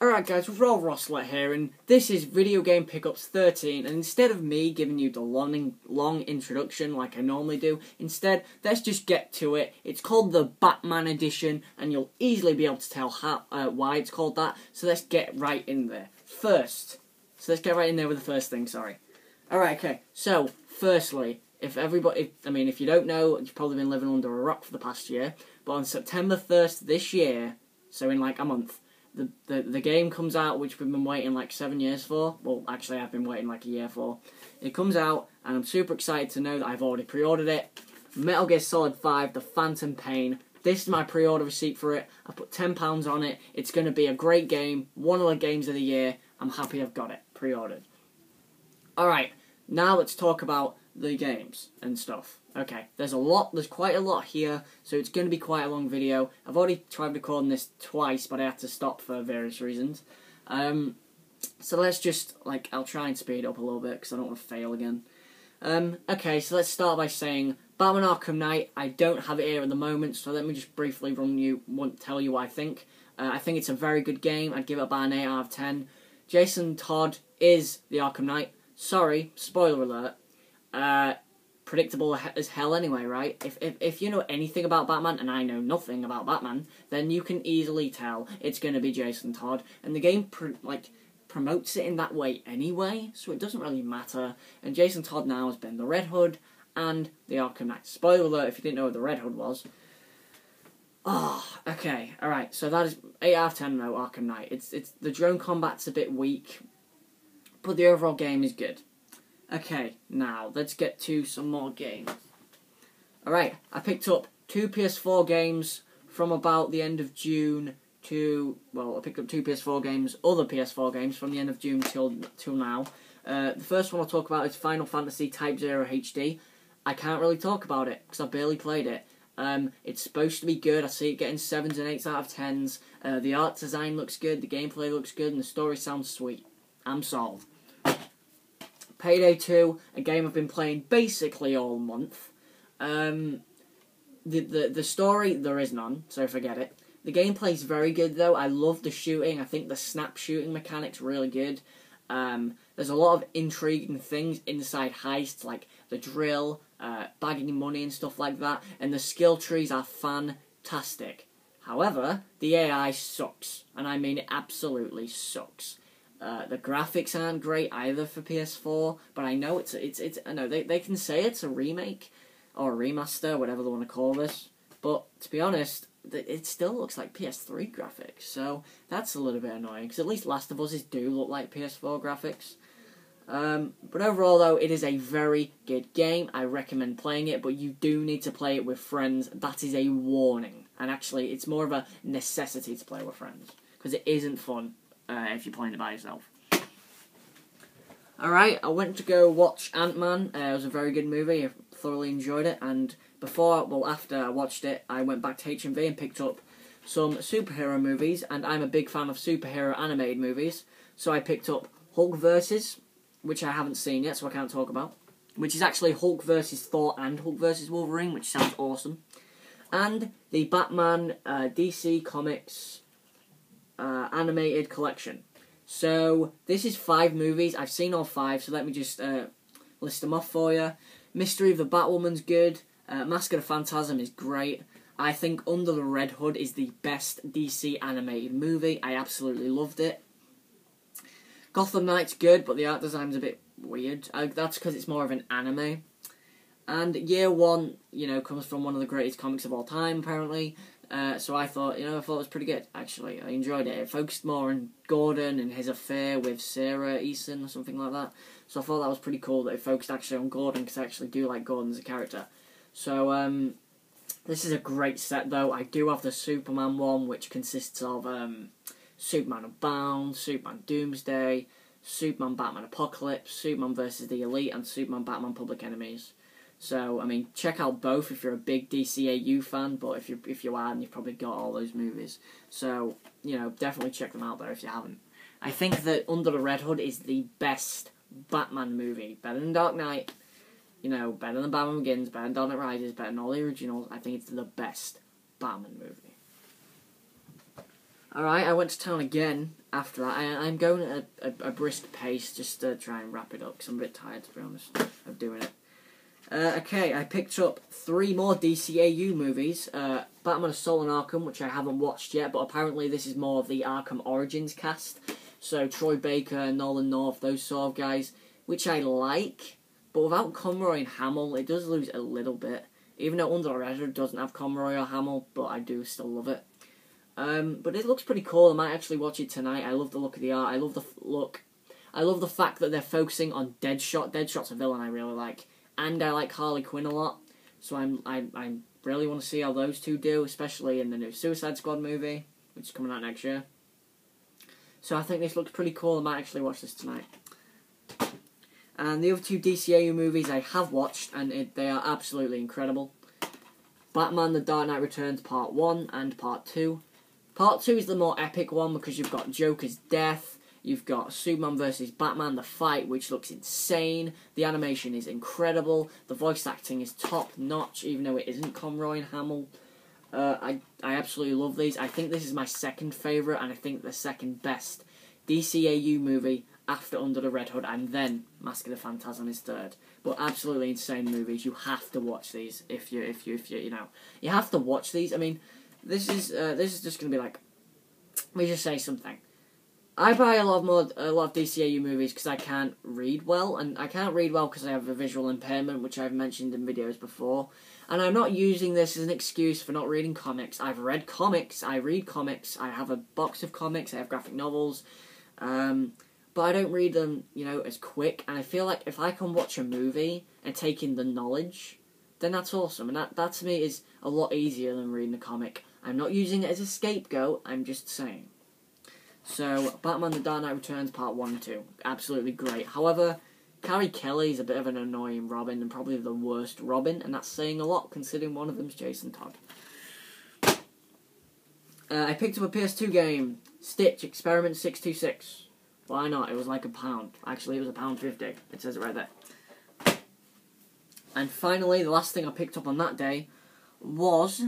Alright guys, Roll Rosslet here, and this is Video Game Pickups 13, and instead of me giving you the long introduction like I normally do, instead, let's just get to it. It's called the Batman Edition, and you'll easily be able to tell why it's called that, so let's get right in there. Let's get right in there with the first thing, sorry. Alright, okay, so, firstly, if you don't know, you've probably been living under a rock for the past year, but on September 1st this year, so in like a month, the game comes out, which we've been waiting like 7 years for. Well, actually, I've been waiting like a year for. It comes out, and I'm super excited to know that I've already pre-ordered it. Metal Gear Solid 5, The Phantom Pain. This is my pre-order receipt for it. I put £10 on it. It's going to be a great game. One of the games of the year. I'm happy I've got it pre-ordered. Alright, now let's talk about the games and stuff. Okay, there's quite a lot here, so it's going to be quite a long video. I've already tried recording this twice, but I had to stop for various reasons. So let's just, I'll try and speed it up a little bit, because I don't want to fail again. Okay, so let's start by saying, Batman Arkham Knight, I don't have it here at the moment, so let me just briefly tell you what I think. I think it's a very good game. I'd give it about an 8 out of 10. Jason Todd is the Arkham Knight. Sorry, spoiler alert. Predictable as hell anyway, right? If you know anything about Batman, and I know nothing about Batman, then you can easily tell it's going to be Jason Todd. And the game, promotes it in that way anyway, so it doesn't really matter. And Jason Todd now has been the Red Hood and the Arkham Knight. Spoiler alert if you didn't know what the Red Hood was. Oh, okay, alright, so that is 8 out of 10 though, Arkham Knight. It's the drone combat's a bit weak, but the overall game is good. Okay, now, let's get to some more games. Alright, I picked up 2 PS4 games from about the end of June to... Well, I picked up 2 PS4 games, other PS4 games, from the end of June till now. The first one I'll talk about is Final Fantasy Type 0 HD. I can't really talk about it, because I barely played it. It's supposed to be good. I see it getting 7s and 8s out of 10s. The art design looks good, the gameplay looks good, and the story sounds sweet. I'm sold. Payday 2, a game I've been playing basically all month. The story, there is none, so forget it. The gameplay's very good though. I love the shooting. I think the snap shooting mechanic's really good. There's a lot of intriguing things inside heists, like the drill, bagging money and stuff like that, and the skill trees are fantastic. However, the AI sucks, and I mean it absolutely sucks. The graphics aren't great either for PS4, but I know I know they can say it's a remake or a remaster, whatever they want to call this. But to be honest, it still looks like PS3 graphics, so that's a little bit annoying. Because at least Last of Us do look like PS4 graphics. But overall, though, it is a very good game. I recommend playing it, but you do need to play it with friends. That is a warning, and actually, it's more of a necessity to play with friends because it isn't fun. If you're playing it by yourself. Alright, I went to go watch Ant-Man. It was a very good movie. I thoroughly enjoyed it. And after I watched it, I went back to HMV and picked up some superhero movies. And I'm a big fan of superhero animated movies. So I picked up Hulk vs., which I haven't seen yet, so I can't talk about. Which is actually Hulk vs. Thor and Hulk vs. Wolverine, which sounds awesome. And the Batman DC Comics animated collection. So this is 5 movies. I've seen all 5, so let me just list them off for you. Mystery of the Batwoman's good. Mask of the Phantasm is great. I think Under the Red Hood is the best DC animated movie. I absolutely loved it. Gotham Knight's good, but the art design's a bit weird. That's because it's more of an anime. And Year One, comes from one of the greatest comics of all time, apparently. So I thought it was pretty good, actually. I enjoyed it. It focused more on Gordon and his affair with Sarah Eason or something like that. So I thought that was pretty cool that it focused actually on Gordon, because I actually do like Gordon as a character. So, this is a great set, though. I do have the Superman one, which consists of Superman Unbound, Superman Doomsday, Superman Batman Apocalypse, Superman vs. the Elite, and Superman Batman Public Enemies. So, I mean, check out both if you're a big DCAU fan, but if you aren't, you've probably got all those movies. So, definitely check them out there if you haven't. I think that Under the Red Hood is the best Batman movie. Better than Dark Knight, better than Batman Begins, better than Dark Knight Rises, better than all the originals. I think it's the best Batman movie. Alright, I went to town again after that. I'm going at a brisk pace just to try and wrap it up, because I'm a bit tired, to be honest, of doing it. Okay, I picked up 3 more DCAU movies. Batman Assault on Arkham, which I haven't watched yet, but apparently this is more of the Arkham Origins cast. So Troy Baker, Nolan North, those sort of guys, which I like, but without Conroy and Hamill, it does lose a little bit. Even though Under the Red Hood doesn't have Conroy or Hamill, but I do still love it. But it looks pretty cool. I might actually watch it tonight. I love the look of the art. I love the look. I love the fact that they're focusing on Deadshot. Deadshot's a villain I really like. And I like Harley Quinn a lot, so I really want to see how those two do, especially in the new Suicide Squad movie, which is coming out next year. So I think this looks pretty cool. I might actually watch this tonight. And the other 2 DCAU movies I have watched, and they are absolutely incredible. Batman: The Dark Knight Returns Part 1 and Part 2. Part 2 is the more epic one because you've got Joker's death. You've got Superman vs. Batman, the fight, which looks insane. The animation is incredible. The voice acting is top-notch, even though it isn't Conroy and Hamill. I absolutely love these. I think this is my second favourite, and I think the second best DCAU movie after Under the Red Hood, and then Mask of the Phantasm is third. But absolutely insane movies. You have to watch these if you you have to watch these. I mean, this is just gonna be like, let me just say something. I buy a lot of DCAU movies because I can't read well, and I can't read well because I have a visual impairment, which I've mentioned in videos before. And I'm not using this as an excuse for not reading comics. I've read comics, I read comics, I have a box of comics, I have graphic novels, but I don't read them, as quick. And I feel like if I can watch a movie and take in the knowledge, then that's awesome. And that to me is a lot easier than reading a comic. I'm not using it as a scapegoat, I'm just saying. So, Batman The Dark Knight Returns Part 1 and 2. Absolutely great. However, Carrie Kelly is a bit of an annoying Robin, and probably the worst Robin, and that's saying a lot, considering one of them's Jason Todd. I picked up a PS2 game, Stitch Experiment 626. Why not? It was like £1. Actually, it was £1.50. It says it right there. And finally, the last thing I picked up on that day was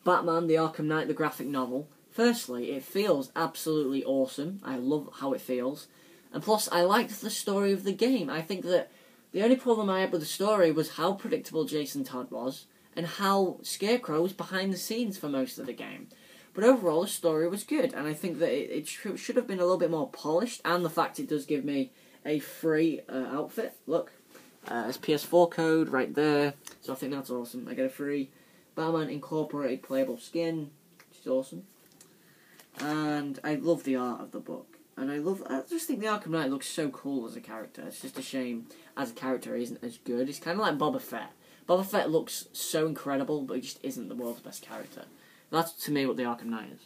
Batman The Arkham Knight, the graphic novel. Firstly, it feels absolutely awesome. I love how it feels. And plus, I liked the story of the game. I think that the only problem I had with the story was how predictable Jason Todd was, and how Scarecrow was behind the scenes for most of the game. But overall, the story was good, and I think that it should have been a little bit more polished, and the fact it does give me a free outfit. Look, it's PS4 code right there, so I think that's awesome. I get a free Batman Incorporated playable skin, which is awesome. And I love the art of the book. And I just think the Arkham Knight looks so cool as a character. It's just a shame as a character he isn't as good. It's kind of like Boba Fett. Boba Fett looks so incredible, but he just isn't the world's best character. That's, to me, what the Arkham Knight is.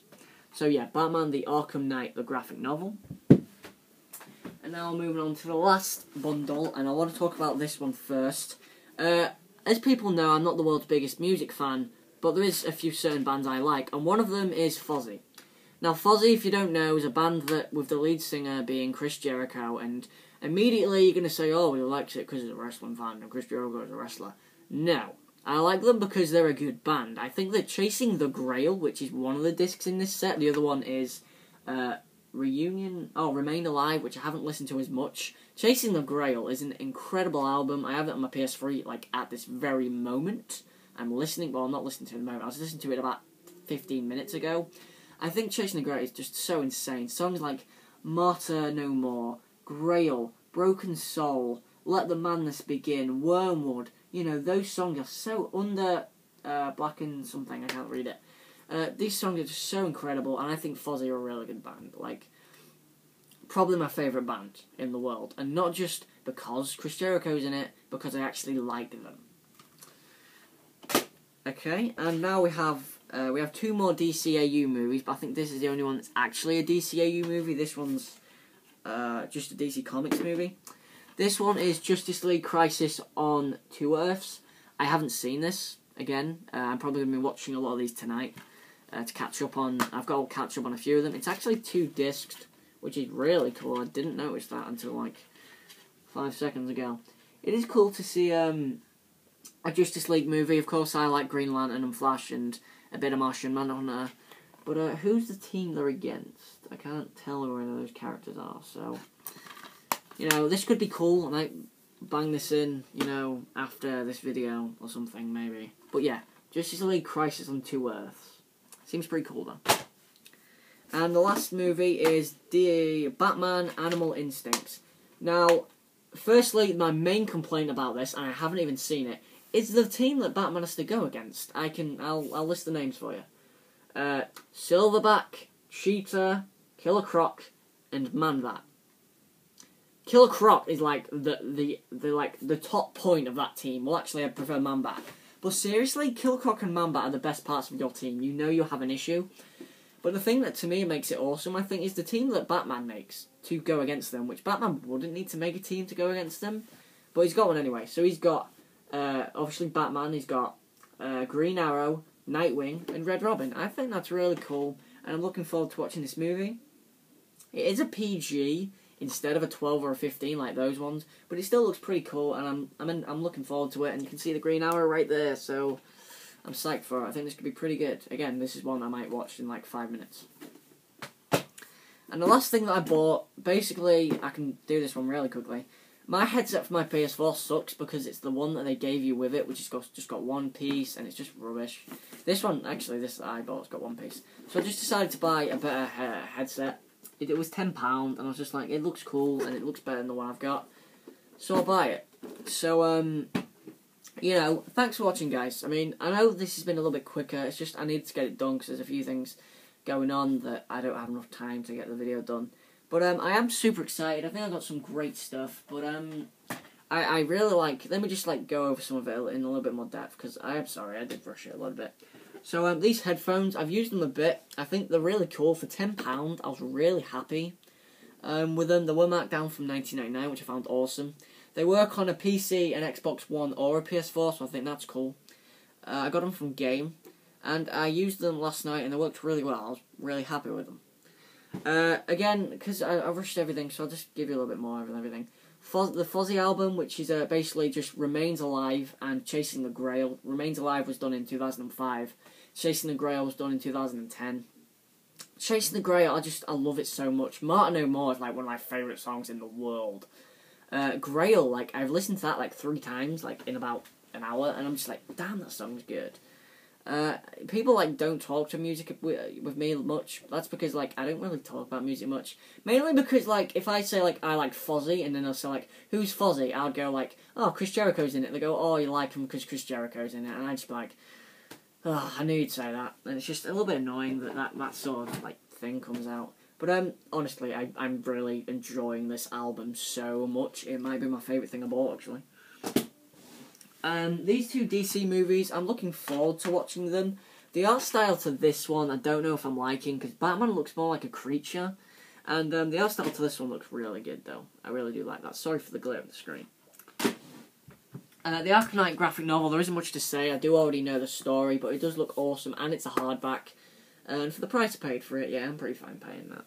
So yeah, Batman the Arkham Knight, the graphic novel. And now moving on to the last bundle, and I want to talk about this one first. As people know, I'm not the world's biggest music fan, but there is a few certain bands I like, and one of them is Fozzy. Now, Fozzy, if you don't know, is a band that, with the lead singer being Chris Jericho, and immediately you're going to say, oh, he likes it because he's a wrestling fan, and Chris Jericho is a wrestler. No. I like them because they're a good band. I think they're Chasing the Grail, which is one of the discs in this set. The other one is Remain Alive, which I haven't listened to as much. Chasing the Grail is an incredible album. I have it on my PS3, at this very moment. I'm listening, well, I'm not listening to it at the moment. I was listening to it about 15 minutes ago. I think Chasing the Grail is just so insane. Songs like Martyr No More, Grail, Broken Soul, Let the Madness Begin, Wormwood, those songs are so Black and something, I can't read it. These songs are just so incredible, and I think Fozzy are a really good band. Probably my favourite band in the world. And not just because Chris Jericho's in it, because I actually like them. Okay, and now we have 2 more DCAU movies, but I think this is the only one that's actually a DCAU movie. This one's just a DC Comics movie. This one is Justice League Crisis on Two Earths. I haven't seen this, again. I'm probably going to be watching a lot of these tonight to catch up on. I've got to catch up on a few of them. It's actually 2 discs, which is really cool. I didn't notice that until 5 seconds ago. It is cool to see a Justice League movie. Of course, I like Green Lantern and Flash and a bit of Martian Manhunter. But who's the team they're against? I can't tell who any of those characters are, so... You know, this could be cool. I might bang this in, you know, after this video or something, maybe. But yeah, Justice League Crisis on Two Earths. Seems pretty cool, though. And the last movie is the Batman Animal Instincts. Now, firstly, my main complaint about this, and I haven't even seen it, is the team that Batman has to go against. I'll list the names for you. Silverback, Cheetah, Killer Croc, and Man-Bat. Killer Croc is like the top point of that team. Well, actually, I prefer Man-Bat. But seriously, Killer Croc and Man-Bat are the best parts of your team. You know you have an issue. But the thing that to me makes it awesome, I think, is the team that Batman makes to go against them, which Batman wouldn't need to make a team to go against them. But he's got one anyway. So he's got, obviously, Batman. He's got Green Arrow, Nightwing, and Red Robin. I think that's really cool, and I'm looking forward to watching this movie. It is a PG instead of a 12 or a 15 like those ones, but it still looks pretty cool, and I'm looking forward to it. And you can see the Green Arrow right there, so I'm psyched for it. I think this could be pretty good. Again, this is one I might watch in like 5 minutes. And the last thing that I bought, basically, I can do this one really quickly. My headset for my PS4 sucks because it's the one that they gave you with it, which has just got one piece, and it's just rubbish. This one, actually, this that I bought's got one piece. So I just decided to buy a better headset. It was £10, and I was just like, it looks cool, and it looks better than the one I've got. So I'll buy it. So, you know, thanks for watching, guys. I mean, I know this has been a little bit quicker. It's just I need to get it done because there's a few things going on that I don't have enough time to get the video done. But I am super excited. I think I got some great stuff. But I really like... Let me just like go over some of it in a little bit more depth, because I am sorry, I did rush it a little bit. So these headphones, I've used them a bit. I think they're really cool. For £10, I was really happy with them. They were marked down from $19.99, which I found awesome. They work on a PC, an Xbox One, or a PS4, so I think that's cool. I got them from Game, and I used them last night, and they worked really well. I was really happy with them. Again, because I rushed everything, so I'll just give you a little bit more of everything. The Fozzy album, which is basically just Remains Alive and Chasing the Grail. Remains Alive was done in 2005. Chasing the Grail was done in 2010. Chasing the Grail, I love it so much. Martin O'More is like one of my favourite songs in the world. Grail, like, I've listened to that like 3 times, like, in about an hour, and I'm just like, damn, that song's good. People, like, don't talk to music with me much. That's because, like, I don't really talk about music much. Mainly because, like, if I say, like, I like Fozzy, and then they'll say, like, who's Fozzy? I'd go, like, oh, Chris Jericho's in it. They go, oh, you like him because Chris Jericho's in it. And I'd just be like, oh, I knew you'd say that. And it's just a little bit annoying that sort of, like, thing comes out. But, honestly, I'm really enjoying this album so much. It might be my favourite thing I bought, actually. These 2 DC movies, I'm looking forward to watching them. The art style to this one, I don't know if I'm liking, because Batman looks more like a creature. And the art style to this one looks really good, though. I really do like that. Sorry for the glare of the screen. The Arkham Knight graphic novel, there isn't much to say. I do already know the story, but it does look awesome, and it's a hardback. And for the price I paid for it, yeah, I'm pretty fine paying that.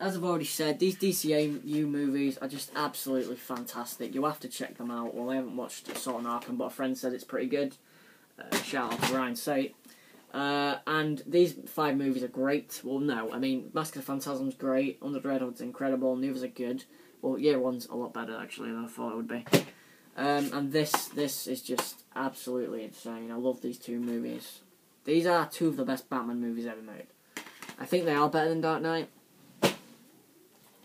As I've already said, these DCAU movies are just absolutely fantastic. You have to check them out. Well, I haven't watched Assault on Arkham, but a friend said it's pretty good. Shout out to Ryan Sate. And these 5 movies are great. Well, no, I mean, Mask of the Phantasm's great, Under the Red Hood's incredible, and the others are good. Well, Year One's a lot better, actually, than I thought it would be. And this is just absolutely insane. I love these 2 movies. These are 2 of the best Batman movies ever made. I think they are better than Dark Knight.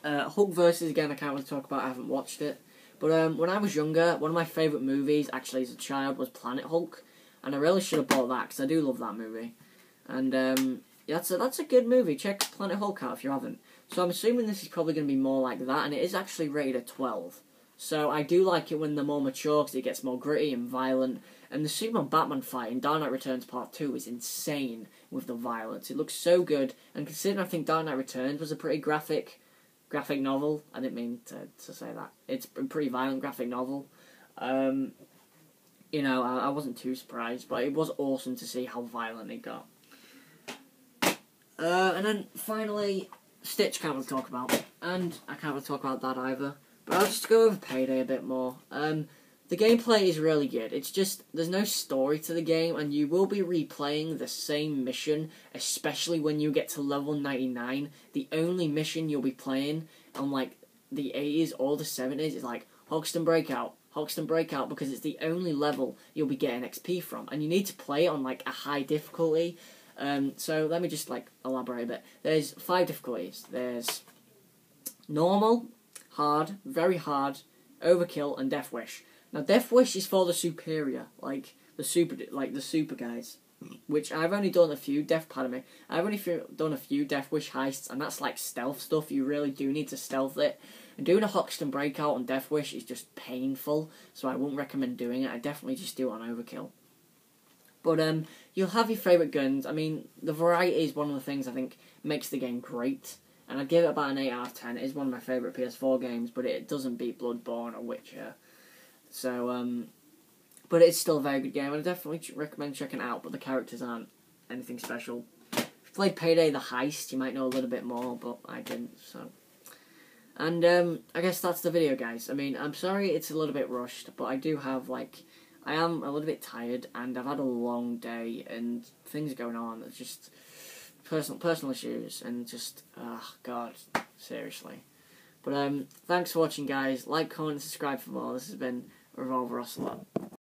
Hulk vs. again, I can't really talk about, I haven't watched it. But when I was younger, one of my favourite movies, actually as a child, was Planet Hulk. And I really should have bought that, because I do love that movie. And yeah, that's a good movie. Check Planet Hulk out if you haven't. So I'm assuming this is probably going to be more like that, and it is actually rated at 12. So I do like it when they're more mature, because it gets more gritty and violent. And the Superman-Batman fight in Dark Knight Returns Part 2 is insane with the violence. It looks so good, and considering I think Dark Knight Returns was a pretty graphic novel. I didn't mean to say that. It's a pretty violent graphic novel. You know, I wasn't too surprised, but it was awesome to see how violent it got. And then finally, Stitch can't really talk about, and I can't really talk about that either. But I'll just go over Payday a bit more. The gameplay is really good. It's just, there's no story to the game, and you will be replaying the same mission, especially when you get to level 99. The only mission you'll be playing on, like, the 80s or the 70s is, like, Hoxton Breakout, because it's the only level you'll be getting XP from, and you need to play it on, like, a high difficulty. So let me just, like, elaborate a bit. There's 5 difficulties. There's normal, hard, very hard, overkill, and Death Wish. Now, Death Wish is for the superior, like the super guys, which I've only done a few. I've only done a few Death Wish heists, and that's like stealth stuff. You really do need to stealth it. And doing a Hoxton Breakout on Death Wish is just painful, so I wouldn't recommend doing it. I definitely just do it on overkill. But you'll have your favourite guns. I mean, the variety is one of the things I think makes the game great. And I'd give it about an 8 out of 10. It is one of my favourite PS4 games, but it doesn't beat Bloodborne or Witcher. So, but it's still a very good game, and I definitely recommend checking it out, but the characters aren't anything special. If you played Payday the Heist, you might know a little bit more, but I didn't, so. And, I guess that's the video, guys. I mean, I'm sorry it's a little bit rushed, but I do have, like, I am a little bit tired, and I've had a long day, and things are going on. It's just personal issues, and just, oh, God, seriously. But, thanks for watching, guys. Like, comment, and subscribe for more. This has been Revolver Ocelot.